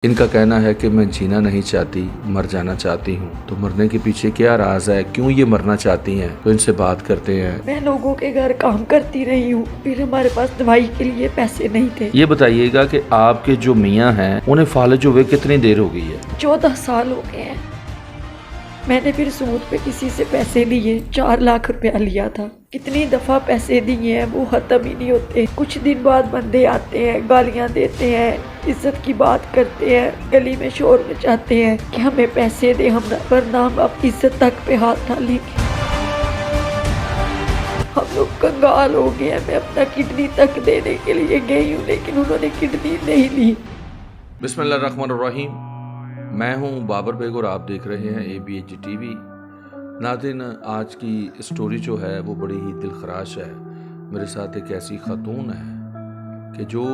इनका कहना है कि मैं जीना नहीं चाहती, मर जाना चाहती हूँ। तो मरने के पीछे क्या राज है, क्यों ये मरना चाहती हैं? तो इनसे बात करते हैं। मैं लोगों के घर काम करती रही हूँ, फिर हमारे पास दवाई के लिए पैसे नहीं थे। ये बताइएगा कि आपके जो मियाँ हैं उन्हें फालिज हुए कितनी देर हो गई है? 14 साल हो गए हैं। मैंने फिर सूद पे किसी से पैसे लिए, 4 लाख रुपया लिया था। कितनी दफ़ा पैसे दिए हैं वो ख़त्म ही नहीं होते। कुछ दिन बाद बंदे आते हैं, गालियाँ देते हैं, इज्जत की बात करते हैं, गली में शोर मचाते हैं कि हमें पैसे दे, हम वरना हम अब इज्जत तक पे हाथ डालेंगे। हम लोग कंगाल हो गए हैं। मैं अपना किडनी तक देने के लिए गई हूँ, लेकिन उन्होंने किडनी नहीं ली। बिस्मिल्लाहिर्रहमानिर्रहीम। मैं हूं बाबर बेग और आप देख रहे हैं ABH TV। नाज़रीन, आज की स्टोरी जो है वो बड़ी ही दिलखराश है। मेरे साथ एक ऐसी खातून है कि जो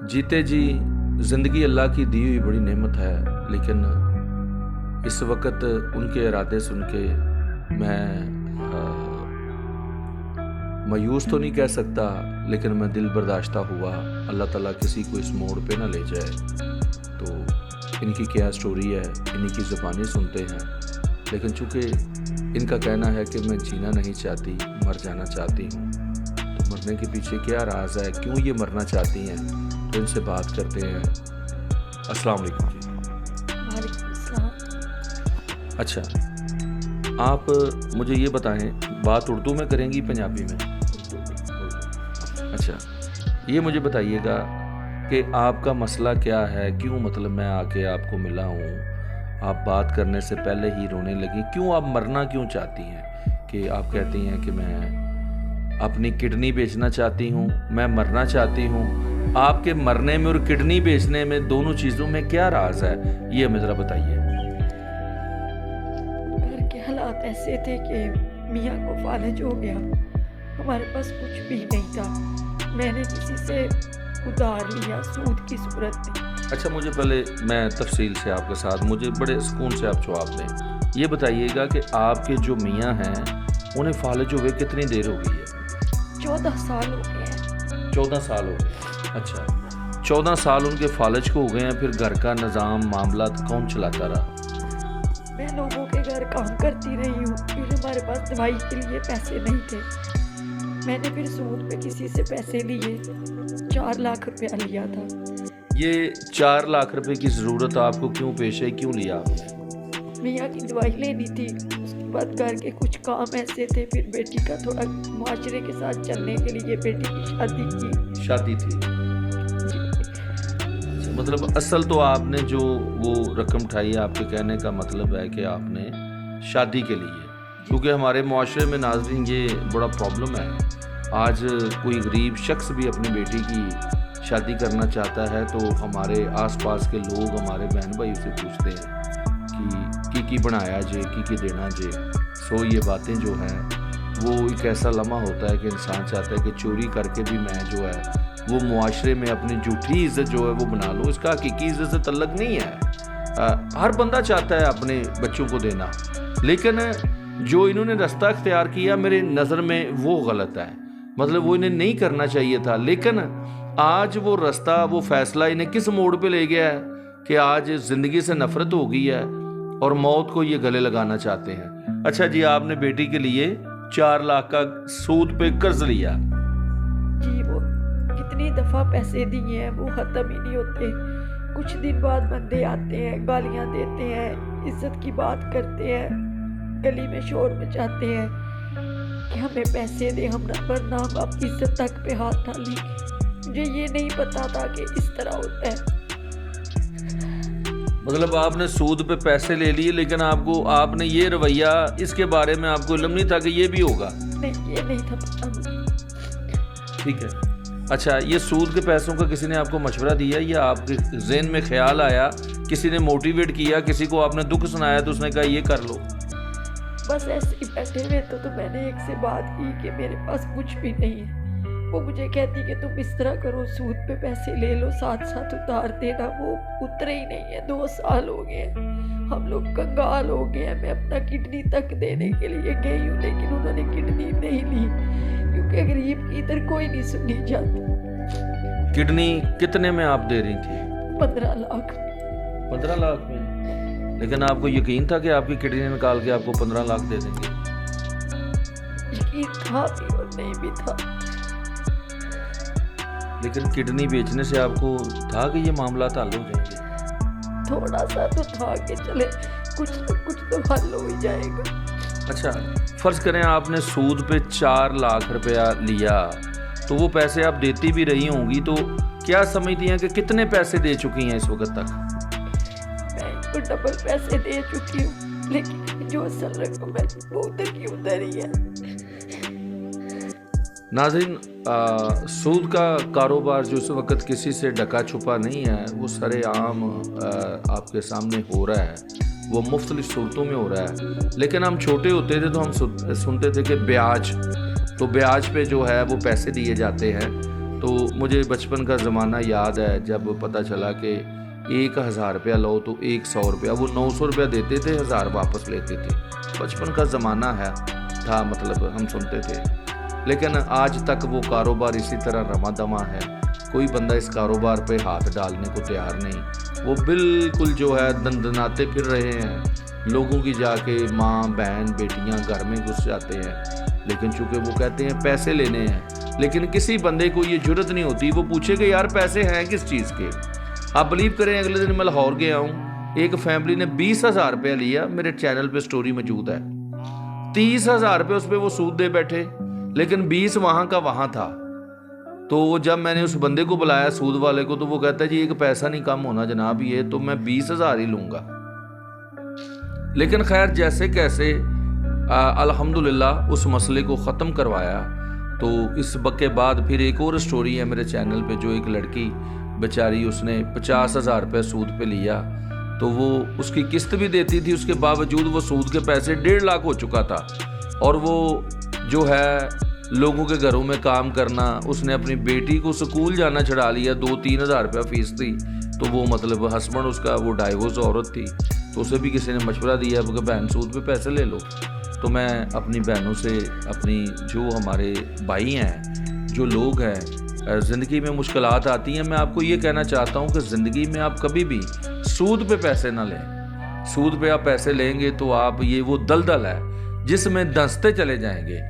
जीते जी ज़िंदगी अल्लाह की दी हुई बड़ी नेमत है, लेकिन इस वक्त उनके इरादे सुन के मैं मायूस तो नहीं कह सकता, लेकिन मैं दिल बर्दाश्ता हुआ। अल्लाह ताला किसी को इस मोड़ पे ना ले जाए। तो इनकी क्या स्टोरी है, इन्हीं की ज़बानी सुनते हैं। लेकिन चूँकि इनका कहना है कि मैं जीना नहीं चाहती, मर जाना चाहती हूँ। तो मरने के पीछे क्या राज है, क्यों ये मरना चाहती हैं? तो इनसे बात करते हैं। अस्सलाम वालेकुम जी। वालेकुम अस्सलाम। अच्छा, आप मुझे ये बताएं, बात उर्दू में करेंगी पंजाबी में? अच्छा, ये मुझे बताइएगा कि आपका मसला क्या है, क्यों मतलब मैं आके आपको मिला हूँ, आप बात करने से पहले ही रोने लगी, क्यों आप मरना क्यों चाहती हैं? कि आप कहती हैं कि मैं अपनी किडनी बेचना चाहती हूँ, मैं मरना चाहती हूँ। आपके मरने में और किडनी बेचने में, दोनों चीज़ों में क्या राज है, ये हमें ज़रा बताइए। घर के हालात ऐसे थे कि मियाँ को फालिज हो गया, हमारे पास कुछ भी नहीं था। मैंने किसी से उधार लिया सूद की सूरत में। अच्छा, मुझे पहले मैं तफसील से आपके साथ, मुझे बड़े सुकून से आप जवाब दें। ये बताइएगा कि आपके जो मियाँ हैं उन्हें फालिज हुए कितनी देर हो गई है? 14 साल हो गए हैं। 14 साल हो गए। अच्छा, 14 साल उनके फालिज को हो गए हैं। फिर घर का निज़ाम मामला कौन चलाता रहा? मैं लोगों के घर काम करती रही हूँ, फिर हमारे पास दवाई के लिए पैसे नहीं थे। मैंने फिर सूद पे किसी से पैसे लिए, 4 लाख रुपया लिया था। ये 4 लाख रुपए की ज़रूरत आपको क्यों पेश है, क्यों लिया आपने? मियाँ की दवाई लेनी थी, उसके बाद घर के कुछ काम ऐसे थे, फिर बेटी का थोड़ा माशरे के साथ चलने के लिए बेटी की शादी थी। मतलब असल तो आपने जो वो रकम उठाई है, आपके कहने का मतलब है कि आपने शादी के लिए, क्योंकि हमारे मुआशरे में नाज़रीन ये बड़ा प्रॉब्लम है। आज कोई गरीब शख्स भी अपनी बेटी की शादी करना चाहता है तो हमारे आसपास के लोग, हमारे बहन भाई उसे पूछते हैं कि की बनाया जे, की देना जे। सो ये बातें जो हैं वो एक ऐसा लम्हा होता है कि इंसान चाहता है कि चोरी करके भी मैं जो है वो मुआशरे में अपनी झूठी इज़्ज़त जो है वो बना लूँ। इसका हकीकी इज़्ज़त से तल्लक नहीं है। हर बंदा चाहता है अपने बच्चों को देना, लेकिन जो इन्होंने रास्ता अख्तियार किया मेरे नज़र में वो गलत है। मतलब वो इन्हें नहीं करना चाहिए था, लेकिन आज वो रास्ता, वो फैसला इन्हें किस मोड़ पे ले गया है कि आज ज़िंदगी से नफ़रत हो गई है और मौत को ये गले लगाना चाहते हैं। अच्छा जी, आपने बेटी के लिए 4 लाख का सूद पे कर्ज लिया। जी, वो कितनी दफ़ा पैसे दिए हैं वो ख़त्म ही नहीं होते। कुछ दिन बाद बंदे आते हैं, गालियाँ देते हैं, इज्जत की बात करते हैं, गली में शोर मचाते हैं कि हमें पैसे दे, हम वरना हम अब इज्जत तक पे हाथ डालेंगे। मुझे ये नहीं पता था कि इस तरह होता है। मतलब आपने सूद पे पैसे ले लिए, लेकिन आपने ये रवैया, इसके बारे में आपको इल्म नहीं था कि ये भी होगा? नहीं, ये नहीं था पता मुझे। ठीक है। अच्छा, ये सूद के पैसों का किसी ने आपको मशवरा दिया या आपके ज़हन में ख्याल आया, किसी ने मोटिवेट किया, किसी को आपने दुख सुनाया तो उसने कहा ये कर लो? बस ऐसे ही बैठे हुए तो मैंने एक से बात की कि मेरे पास कुछ भी नहीं है। वो मुझे कहती कि तुम इस तरह करो, सूद पे पैसे ले लो, साथ साथ उधार देना। वो उतरे ही नहीं है। 2 साल हो गए, हम लोग कंगाल हो गए हैं। मैं अपना किडनी तक देने के लिए गई हूँ, लेकिन उन्होंने किडनी नहीं ली, क्योंकि गरीब की इधर कोई नहीं सुनी जाती। किडनी कितने में आप दे रही थी? 15 लाख। 15 लाख में? लेकिन आपको यकीन था कि आपकी किडनी निकाल के आपको 15 लाख दे देंगे? यकीन था भी और नहीं भी था। लेकिन किडनी बेचने से आपको था कि ये मामला हल हो जाएंगे? थोड़ा सा तो था कि चले कुछ न कुछ तो हल हो ही जाएगा। अच्छा, फर्ज करें आपने सूद पे 4 लाख रुपया लिया, तो वो पैसे आप देती भी रही होंगी, तो क्या समझती हैं कि कितने पैसे दे चुकी हैं इस वक्त तक? मैं इनको डबल पैसे दे चुकी हूँ, लेकिन जो असल रकम है वो उधर की उधर ही है। नाज़रीन, सूद का कारोबार जो इस वक्त किसी से ढका छुपा नहीं है, वो सरेआम आपके सामने हो रहा है, वो मुख्तलिफ सूरतों में हो रहा है। लेकिन हम छोटे होते थे तो हम सुनते थे कि ब्याज, तो ब्याज पे जो है वो पैसे दिए जाते हैं। तो मुझे बचपन का ज़माना याद है जब पता चला कि 1000 रुपया लो तो 100 रुपया, वो 900 रुपया देते थे, 1000 वापस लेते थे। बचपन का ज़माना है था, मतलब हम सुनते थे। लेकिन आज तक वो कारोबार इसी तरह रमा दमा है, कोई बंदा इस कारोबार पे हाथ डालने को तैयार नहीं। वो बिल्कुल जो है दंदनाते फिर रहे हैं, लोगों की जाके माँ बहन बेटियां घर में घुस जाते हैं, लेकिन चूँकि वो कहते हैं पैसे लेने हैं। लेकिन किसी बंदे को ये जुर्रत नहीं होती वो पूछे कि यार पैसे हैं किस चीज़ के। आप बिलीव करें, अगले दिन मैं लाहौर गया हूँ, एक फैमिली ने 20,000 रुपया लिया, मेरे चैनल पे स्टोरी मौजूद है। 30,000 रुपये उस पर वो सूद दे बैठे, लेकिन 20 वहाँ का वहाँ था। तो जब मैंने उस बंदे को बुलाया सूद वाले को, तो वो कहता है जी एक पैसा नहीं कम होना जनाब, ये तो मैं 20,000 ही लूँगा। लेकिन खैर जैसे कैसे अल्हम्दुलिल्लाह उस मसले को ख़त्म करवाया। तो इस के बाद फिर एक और स्टोरी है मेरे चैनल पे, जो एक लड़की बेचारी, उसने 50,000 रुपये सूद पे लिया, तो वो उसकी किस्त भी देती थी, उसके बावजूद वो सूद के पैसे 1.5 लाख हो चुका था। और वो जो है लोगों के घरों में काम करना, उसने अपनी बेटी को स्कूल जाना छड़ा लिया, 2-3 हज़ार रुपया फीस थी। तो वो मतलब हस्बैंड उसका वो डाइवोर्स औरत थी, तो उसे भी किसी ने मशवरा दिया कि बहन सूद पे पैसे ले लो। तो मैं अपनी बहनों से, अपनी जो हमारे भाई हैं, जो लोग हैं, ज़िंदगी में मुश्किलात आती हैं, मैं आपको ये कहना चाहता हूँ कि ज़िंदगी में आप कभी भी सूद पे पैसे ना लें। सूद पे आप पैसे लेंगे तो आप, ये वो दलदल है जिसमें धंसते चले जाएंगे।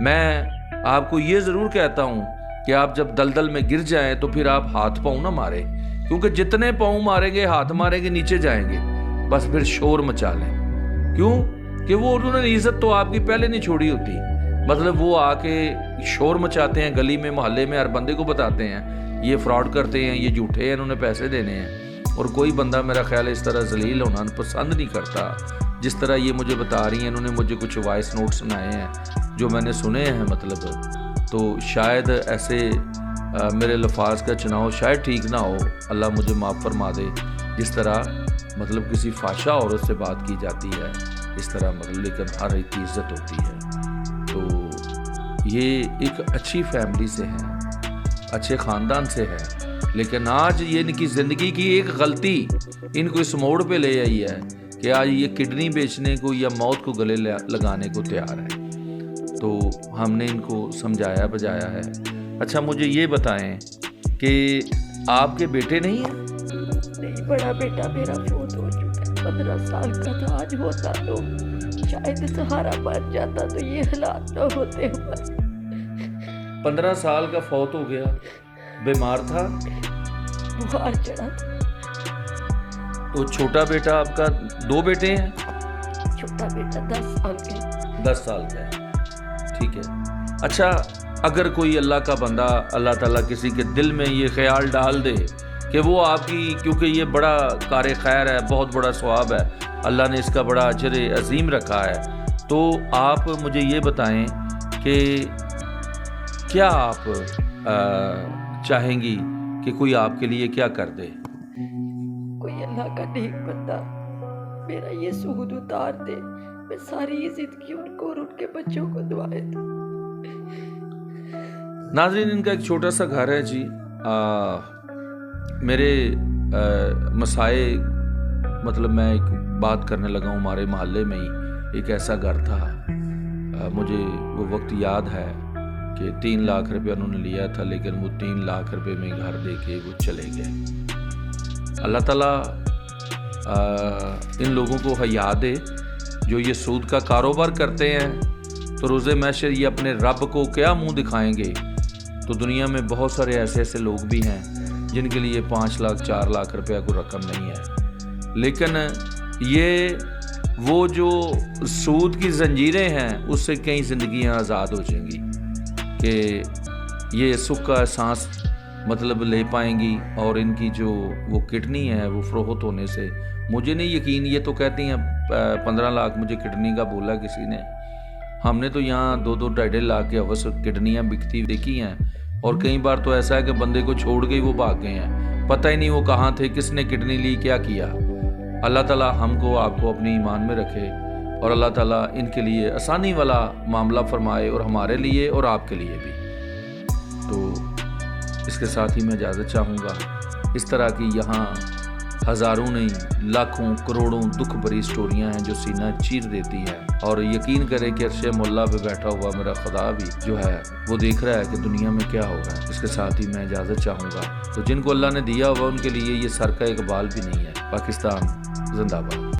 मैं आपको ये ज़रूर कहता हूँ कि आप जब दलदल में गिर जाएं तो फिर आप हाथ पाँव ना मारें, क्योंकि जितने पाँव मारेंगे, हाथ मारेंगे, नीचे जाएंगे, बस फिर शोर मचा लें। क्यों कि वो उन्होंने इज्जत तो आपकी पहले नहीं छोड़ी होती, मतलब वो आके शोर मचाते हैं गली में, मोहल्ले में, हर बंदे को बताते हैं ये फ्रॉड करते हैं, ये झूठे हैं, इन्होंने पैसे देने हैं। और कोई बंदा मेरा ख्याल है इस तरह जलील होना पसंद नहीं करता जिस तरह ये मुझे बता रही हैं। इन्होंने मुझे कुछ वॉइस नोट सुनाए हैं जो मैंने सुने हैं, मतलब तो शायद ऐसे मेरे लफाज का चुनाव शायद ठीक ना हो, अल्लाह मुझे माफ़ फरमा दे। जिस तरह मतलब किसी फाशा औरत से बात की जाती है इस तरह, मतलब लेकिन हर एक की इज्जत होती है। तो ये एक अच्छी फैमिली से हैं, अच्छे ख़ानदान से है, लेकिन आज ये इनकी ज़िंदगी की एक गलती इनको इस मोड़ पे ले आई है कि आज ये किडनी बेचने को या मौत को गले लगाने को तैयार है। तो हमने इनको समझाया बजाया है। अच्छा मुझे ये बताएं कि आपके बेटे नहीं हैं? नहीं, बड़ा बेटा मेरा फोत हो चुका है, 15 साल का था। आज होता तो शायद सहारा बन जाता, तो ये हालात न होते हमारे। 15 साल का फौत हो गया, बीमार था, बुखार चढ़ा था। तो छोटा बेटा आपका, 2 बेटे हैं? छोटा बेटा 10 साल का। 10 साल का है, ठीक है। अच्छा अगर कोई अल्लाह का बंदा, अल्लाह ताला किसी के दिल में ये ख्याल डाल दे कि वो आपकी, क्योंकि ये बड़ा कार खैर है, बहुत बड़ा सवाब है, अल्लाह ने इसका बड़ा अजर अजीम रखा है, तो आप मुझे ये बताएं कि क्या आप चाहेंगी कि कोई आपके लिए क्या कर दे? कोई अल्लाह का नेक बंदा मेरा ये सूद उतार दे, मैं सारी जिंदगी उनको और उनके बच्चों को दुआएं दूं। नाज़रीन इनका एक छोटा सा घर है जी। मेरे मसाए, मतलब मैं एक बात करने लगा हूँ, हमारे मोहल्ले में ही एक ऐसा घर था, मुझे वो वक्त याद है कि 3 लाख रुपया उन्होंने लिया था, लेकिन वो 3 लाख रुपए में घर दे के वो चले गए। اللہ تعالیٰ ان لوگوں کو حیا دے جو یہ سود کا کاروبار کرتے ہیں، تو روز محشر یہ اپنے رب کو کیا منہ دکھائیں گے؟ تو دنیا میں بہت سارے ایسے لوگ بھی ہیں جن کے لیے 5 لاکھ 4 لاکھ روپیہ کوئی رقم نہیں ہے، لیکن یہ وہ جو سود کی زنجیریں ہیں اس سے کئی زندگیاں آزاد ہو جائیں گی کہ یہ سکھ کا سانس مطلب لے پائیں گی، اور ان کی جو وہ کڈنی ہے وہ فروخت ہونے سے مجھے نہیں یقین، یہ تو کہتی ہیں 15 لاکھ مجھے کڈنی کا بولا کسی نے، ہم نے تو یہاں 2-2 2.5 لاکھ کے اوس کڈنیاں بکتی دیکھی ہیں، اور کئی بار تو ایسا ہے کہ بندے کو چھوڑ کے ہی وہ بھاگ گئے ہیں، پتہ ہی نہیں وہ کہاں تھے، کس نے کڈنی لی، کیا کیا۔ اللہ تعالیٰ ہم کو آپ کو اپنی ایمان میں رکھے، اور اللہ تعالیٰ ان کے لیے آسانی والا معاملہ فرمائے، اور ہمارے لیے اور آپ کے لیے بھی۔ تو اس کے ساتھ ہی میں اجازت چاہوں گا۔ اس طرح کی یہاں ہزاروں نہیں لاکھوں کروڑوں دکھ بھری سٹوریاں ہیں جو سینہ چیر دیتی ہیں، اور یقین کرے کہ عرش مولا پہ بیٹھا ہوا میرا خدا بھی جو ہے وہ دیکھ رہا ہے کہ دنیا میں کیا ہو رہا ہے۔ اس کے ساتھ ہی میں اجازت چاہوں گا۔ تو جن کو اللہ نے دیا ہوا ان کے لیے یہ سر کا ایک بال بھی نہیں ہے۔ پاکستان زندہ باد۔